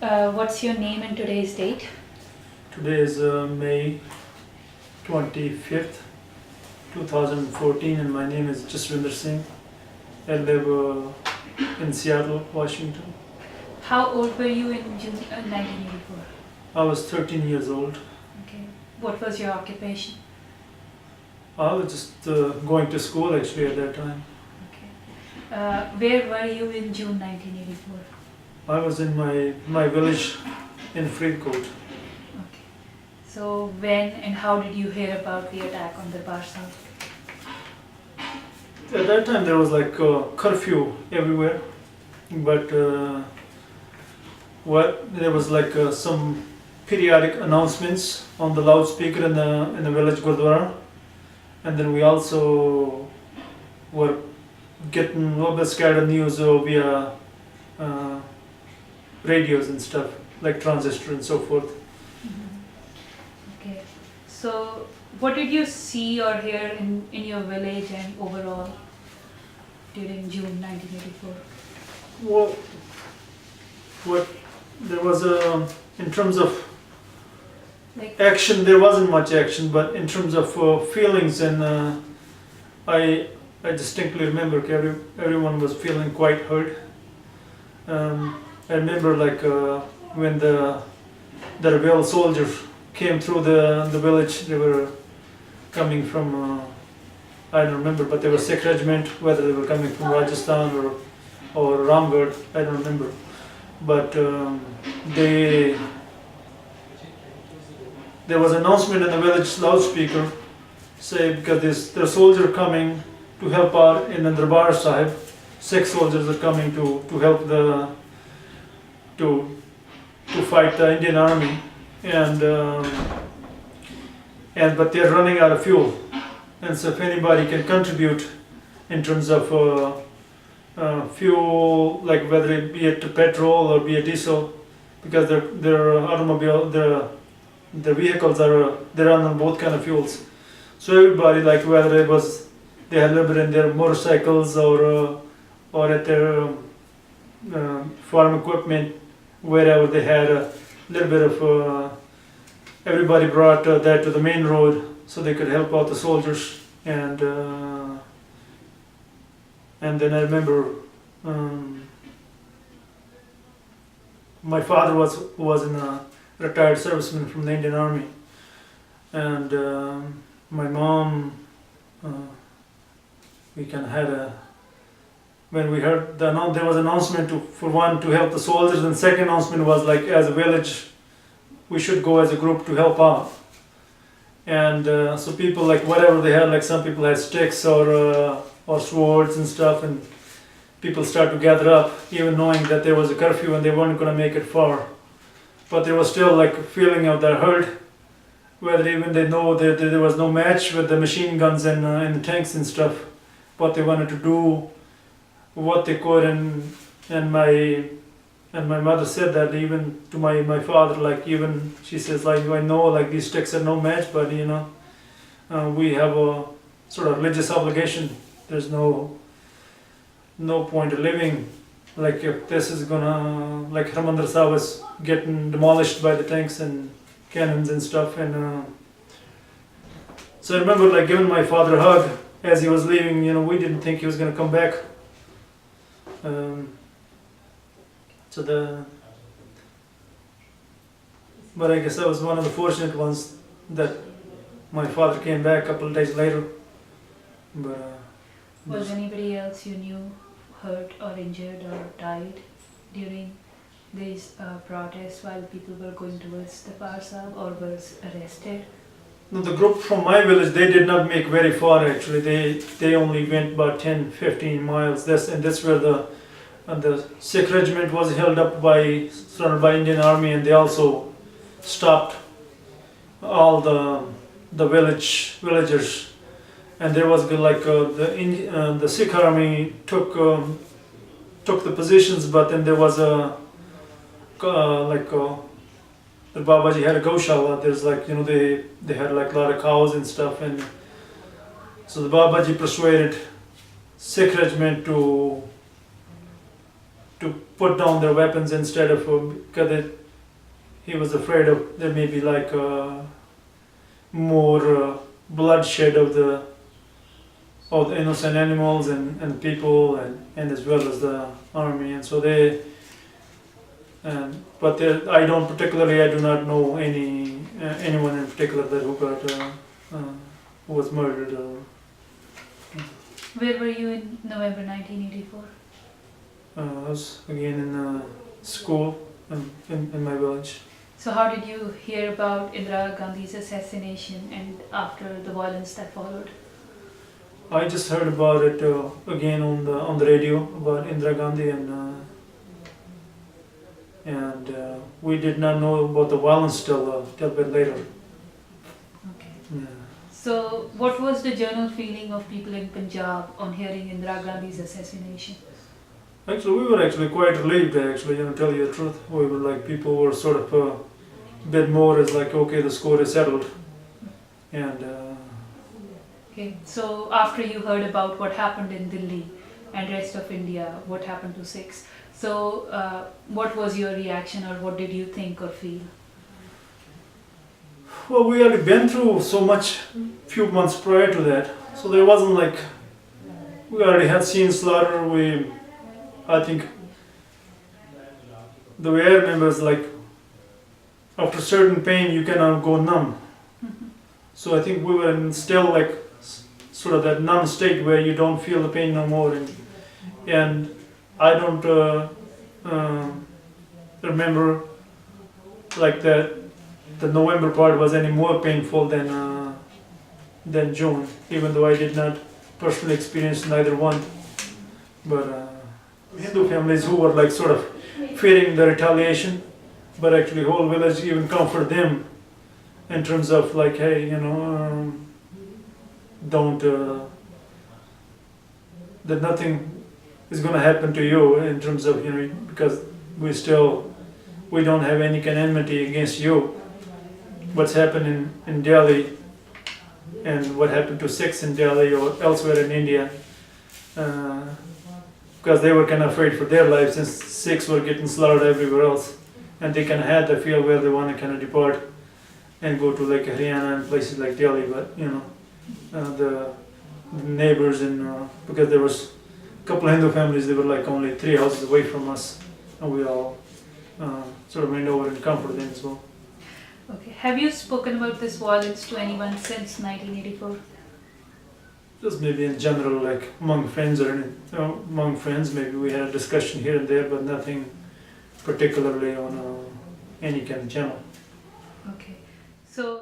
What's your name and today's date? Today is May 25th, 2014, and my name is Jaswinder Singh. I live in Seattle, Washington. How old were you in June 1984? I was 13 years old. Okay. What was your occupation? I was just going to school actually at that time. Okay. Where were you in June 1984? I was in my village in Freeport. Okay. So when and how did you hear about the attack on the Barsa? At that time there was like a curfew everywhere, but there was like some periodic announcements on the loudspeaker in the village Gurdwara, and then we also were getting a little bit scattered news via radios and stuff like transistor and so forth. Okay. So what did you see or hear in your village and overall during June 1984? Well, what there was in terms of Like action, there wasn't much action, but in terms of feelings, and I distinctly remember everyone was feeling quite hurt. I remember like when the rebel soldiers came through the village. They were coming from I don't remember, but they were Sikh regiment, whether they were coming from Rajasthan or Ramgarh, I don't remember. But there was an announcement in the village loudspeaker, say because there's a soldier coming to help out in the Darbar Sahib. 6 soldiers are coming to help to fight the Indian army, and but they're running out of fuel, and so if anybody can contribute in terms of fuel, like whether it be it petrol or be it diesel, because their automobile, their vehicles they run on both kind of fuels. So everybody, like whether it was they had a little bit in their motorcycles or at their farm equipment, wherever they had a little bit of everybody brought that to the main road so they could help out the soldiers. And then I remember my father was a retired serviceman from the Indian Army, and my mom, we kind of had when we heard there was an announcement for one to help the soldiers, and second announcement was like as a village we should go as a group to help out. And so people, like whatever they had, like some people had sticks or swords and stuff, and people started to gather up, even knowing that there was a curfew and they weren't going to make it far. But there was still like a feeling of their hurt, whether even they know that there was no match with the machine guns and the tanks and stuff, but they wanted to do what they could. And my mother said that even to my father, like even she says like, I know like these sticks are no match, but we have a sort of religious obligation. There's no point of living like if this is gonna, like Harmandir Sahib was getting demolished by the tanks and cannons and stuff. And so I remember like giving my father a hug as he was leaving. We didn't think he was gonna come back. But I guess I was one of the fortunate ones that my father came back a couple of days later. But was anybody else you knew hurt or injured or died during these protests while people were going towards the Barsa or was arrested? No, the group from my village, they did not make very far actually. They only went about 10-15 miles. This where the Sikh regiment was held up surrounded by Indian army, and they also stopped all the villagers. And there was like the Sikh army took the positions, but then there was the Babaji had a Gaushala. There's like they had like a lot of cows and stuff, and so the Babaji persuaded Sikh regiment to to put down their weapons instead of because he was afraid of there may be like more bloodshed of the innocent animals and people and as well as the army, and so they but I do not know anyone in particular that who was murdered. Where were you in November 1984? I was again in school in my village. So how did you hear about Indira Gandhi's assassination and after the violence that followed? I just heard about it again on the radio about Indira Gandhi, and we did not know about the violence till a bit later. Okay. Yeah. So what was the general feeling of people in Punjab on hearing Indira Gandhi's assassination? Actually, we were actually quite relieved. Actually, tell you the truth, we were like people were sort of a bit more as like okay, the score is settled, and. Okay, so after you heard about what happened in Delhi and rest of India, what happened to Sikhs, so what was your reaction or what did you think or feel? Well, we had been through so much few months prior to that, so there wasn't like we already had seen slaughter. I think the way I remember is like after certain pain you cannot go numb. So I think we were still like sort of that numb state where you don't feel the pain no more, and I don't remember like that the November part was any more painful than June, even though I did not personally experience neither one. But Hindu families who were like sort of fearing the retaliation, but actually whole village even comfort them in terms of like, hey, don't that nothing is going to happen to you in terms of because we don't have any kind of enmity against you. What's happened in Delhi and what happened to Sikhs in Delhi or elsewhere in India, because they were kind of afraid for their lives since Sikhs were getting slaughtered everywhere else, and they kind of had to feel where they want to kind of depart and go to like Haryana and places like Delhi, but the neighbors because there was a couple of Hindu families, they were like only 3 houses away from us, and we all sort of went over and comforted them as well. Okay, have you spoken about this violence to anyone since 1984? Just maybe in general, like among friends among friends, maybe we had a discussion here and there, but nothing particularly on any kind of channel. Okay, so